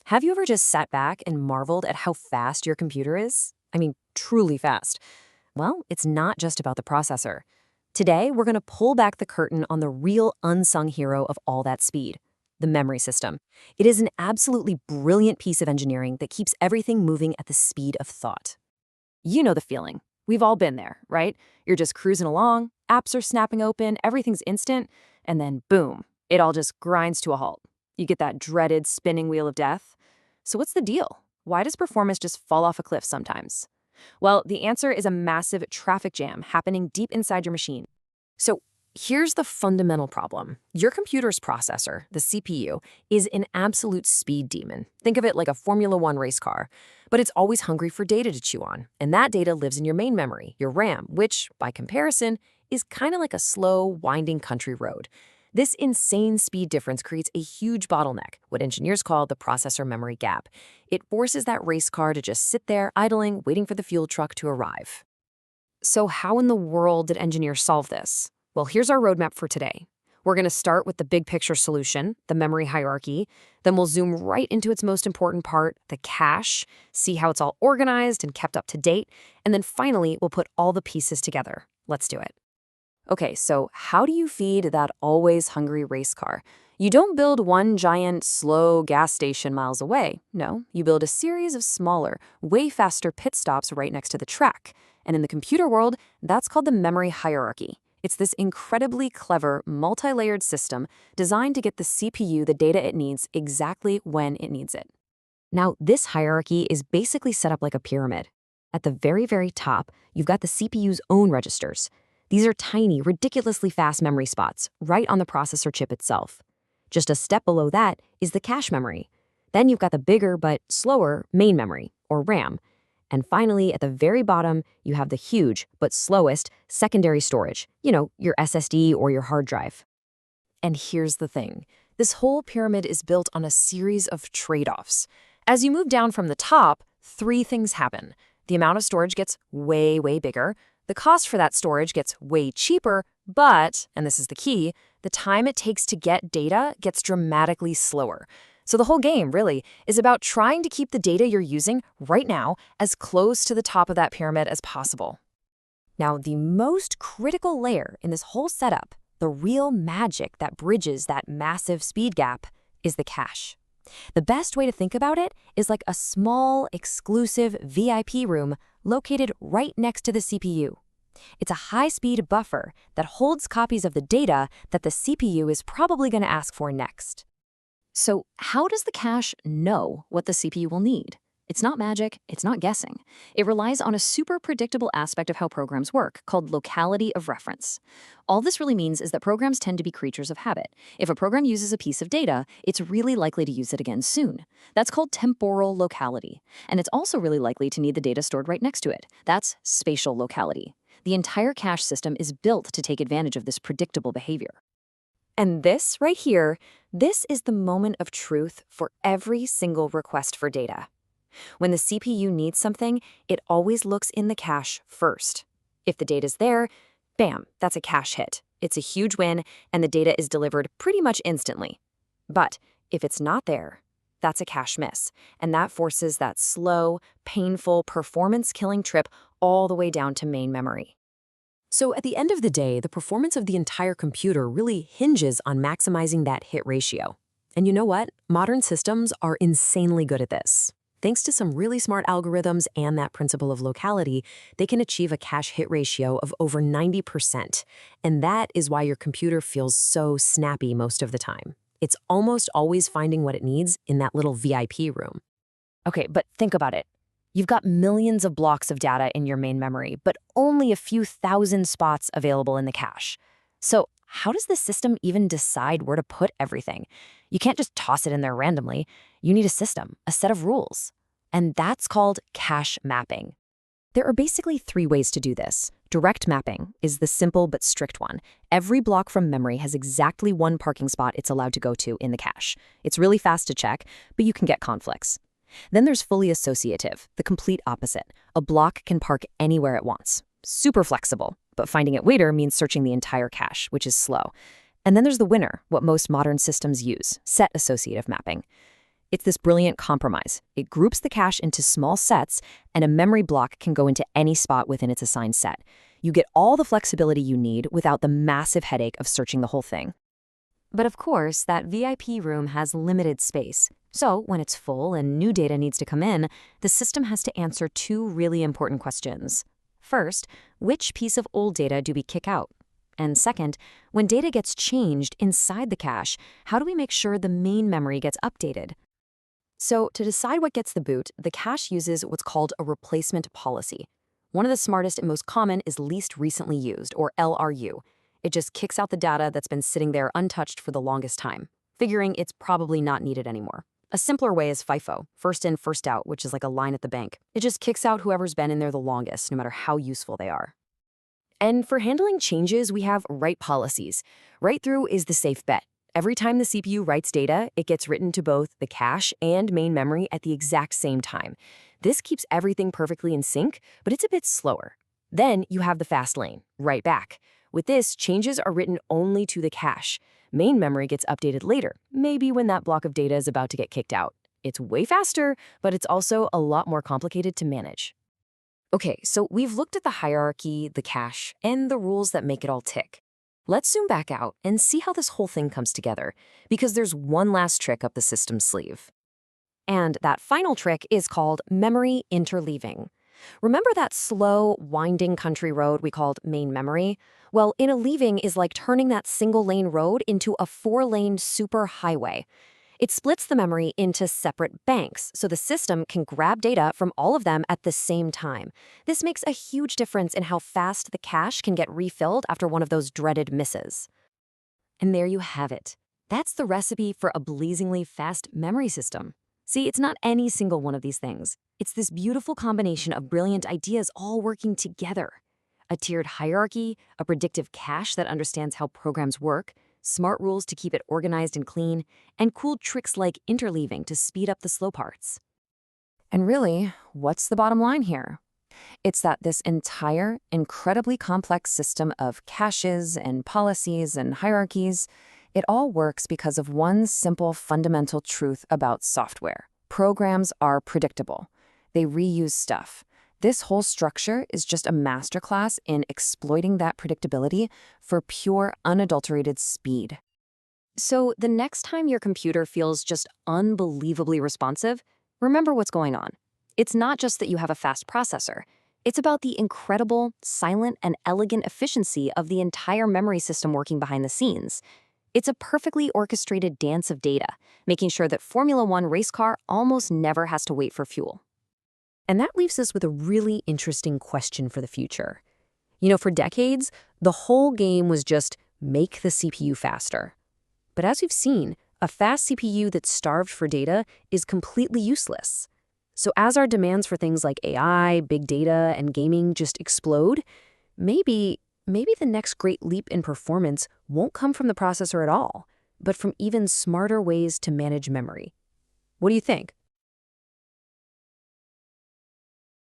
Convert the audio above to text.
Have you ever just sat back and marveled at how fast your computer is? I mean, truly fast. Well, it's not just about the processor. Today, we're going to pull back the curtain on the real unsung hero of all that speed, the memory system. It is an absolutely brilliant piece of engineering that keeps everything moving at the speed of thought. You know the feeling. We've all been there, right? You're just cruising along, apps are snapping open, everything's instant, and then boom, it all just grinds to a halt. You get that dreaded spinning wheel of death. So what's the deal? Why does performance just fall off a cliff sometimes? Well, the answer is a massive traffic jam happening deep inside your machine. So here's the fundamental problem. Your computer's processor, the CPU, is an absolute speed demon. Think of it like a Formula One race car. But it's always hungry for data to chew on. And that data lives in your main memory, your RAM, which, by comparison, is kind of like a slow, winding country road. This insane speed difference creates a huge bottleneck, what engineers call the processor memory gap. It forces that race car to just sit there, idling, waiting for the fuel truck to arrive. So how in the world did engineers solve this? Well, here's our roadmap for today. We're going to start with the big picture solution, the memory hierarchy. Then we'll zoom right into its most important part, the cache, see how it's all organized and kept up to date. And then finally, we'll put all the pieces together. Let's do it. Okay, so how do you feed that always hungry race car? You don't build one giant, slow gas station miles away. No, you build a series of smaller, way faster pit stops right next to the track. And in the computer world, that's called the memory hierarchy. It's this incredibly clever, multi-layered system designed to get the CPU the data it needs exactly when it needs it. Now, this hierarchy is basically set up like a pyramid. At the very, very top, you've got the CPU's own registers. These are tiny, ridiculously fast memory spots right on the processor chip itself. Just a step below that is the cache memory. Then you've got the bigger but slower main memory, or RAM. And finally, at the very bottom, you have the huge but slowest secondary storage, your SSD or your hard drive. And here's the thing. This whole pyramid is built on a series of trade-offs. As you move down from the top, three things happen. The amount of storage gets way, way bigger. The cost for that storage gets way cheaper, but, and this is the key, the time it takes to get data gets dramatically slower. So the whole game, really, is about trying to keep the data you're using right now as close to the top of that pyramid as possible. Now, the most critical layer in this whole setup, the real magic that bridges that massive speed gap, is the cache. The best way to think about it is like a small, exclusive VIP room located right next to the CPU. It's a high-speed buffer that holds copies of the data that the CPU is probably going to ask for next. So how does the cache know what the CPU will need? It's not magic, it's not guessing. It relies on a super predictable aspect of how programs work, called locality of reference. All this really means is that programs tend to be creatures of habit. If a program uses a piece of data, it's really likely to use it again soon. That's called temporal locality. And it's also really likely to need the data stored right next to it. That's spatial locality. The entire cache system is built to take advantage of this predictable behavior. And this right here, this is the moment of truth for every single request for data. When the CPU needs something, it always looks in the cache first. If the data's there, bam, that's a cache hit. It's a huge win, and the data is delivered pretty much instantly. But if it's not there, that's a cache miss, and that forces that slow, painful, performance-killing trip all the way down to main memory. So at the end of the day, the performance of the entire computer really hinges on maximizing that hit ratio. And you know what? Modern systems are insanely good at this. Thanks to some really smart algorithms and that principle of locality, they can achieve a cache hit ratio of over 90%. And that is why your computer feels so snappy most of the time. It's almost always finding what it needs in that little VIP room. Okay, but think about it. You've got millions of blocks of data in your main memory, but only a few thousand spots available in the cache. So how does the system even decide where to put everything? You can't just toss it in there randomly. You need a system, a set of rules. And that's called cache mapping. There are basically three ways to do this. Direct mapping is the simple but strict one. Every block from memory has exactly one parking spot it's allowed to go to in the cache. It's really fast to check, but you can get conflicts. Then there's fully associative, the complete opposite. A block can park anywhere it wants. Super flexible, but finding it later means searching the entire cache, which is slow. And then there's the winner, what most modern systems use, set associative mapping. It's this brilliant compromise. It groups the cache into small sets, and a memory block can go into any spot within its assigned set. You get all the flexibility you need without the massive headache of searching the whole thing. But of course, that VIP room has limited space. So when it's full and new data needs to come in, the system has to answer two really important questions. First, which piece of old data do we kick out? And second, when data gets changed inside the cache, how do we make sure the main memory gets updated? So to decide what gets the boot, the cache uses what's called a replacement policy. One of the smartest and most common is least recently used, or LRU. It just kicks out the data that's been sitting there untouched for the longest time, figuring it's probably not needed anymore. A simpler way is FIFO, first in, first out, which is like a line at the bank. It just kicks out whoever's been in there the longest, no matter how useful they are. And for handling changes, we have write policies. Write through is the safe bet. Every time the CPU writes data, it gets written to both the cache and main memory at the exact same time. This keeps everything perfectly in sync, but it's a bit slower. Then you have the fast lane, write back. With this, changes are written only to the cache. Main memory gets updated later, maybe when that block of data is about to get kicked out. It's way faster, but it's also a lot more complicated to manage. Okay, so we've looked at the hierarchy, the cache, and the rules that make it all tick. Let's zoom back out and see how this whole thing comes together, because there's one last trick up the system's sleeve. And that final trick is called memory interleaving. Remember that slow, winding country road we called main memory? Well, interleaving is like turning that single-lane road into a 4-lane superhighway. It splits the memory into separate banks, so the system can grab data from all of them at the same time. This makes a huge difference in how fast the cache can get refilled after one of those dreaded misses. And there you have it. That's the recipe for a blazingly fast memory system. See, it's not any single one of these things. It's this beautiful combination of brilliant ideas all working together. A tiered hierarchy, a predictive cache that understands how programs work, smart rules to keep it organized and clean, and cool tricks like interleaving to speed up the slow parts. And really, what's the bottom line here? It's that this entire, incredibly complex system of caches and policies and hierarchies, it all works because of one simple fundamental truth about software. Programs are predictable. They reuse stuff. This whole structure is just a masterclass in exploiting that predictability for pure, unadulterated speed. So the next time your computer feels just unbelievably responsive, remember what's going on. It's not just that you have a fast processor. It's about the incredible, silent, and elegant efficiency of the entire memory system working behind the scenes. It's a perfectly orchestrated dance of data, making sure that Formula One race car almost never has to wait for fuel. And that leaves us with a really interesting question for the future. You know, for decades, the whole game was just make the CPU faster. But as we've seen, a fast CPU that's starved for data is completely useless. So as our demands for things like AI, big data, and gaming just explode, maybe the next great leap in performance won't come from the processor at all, but from even smarter ways to manage memory. What do you think?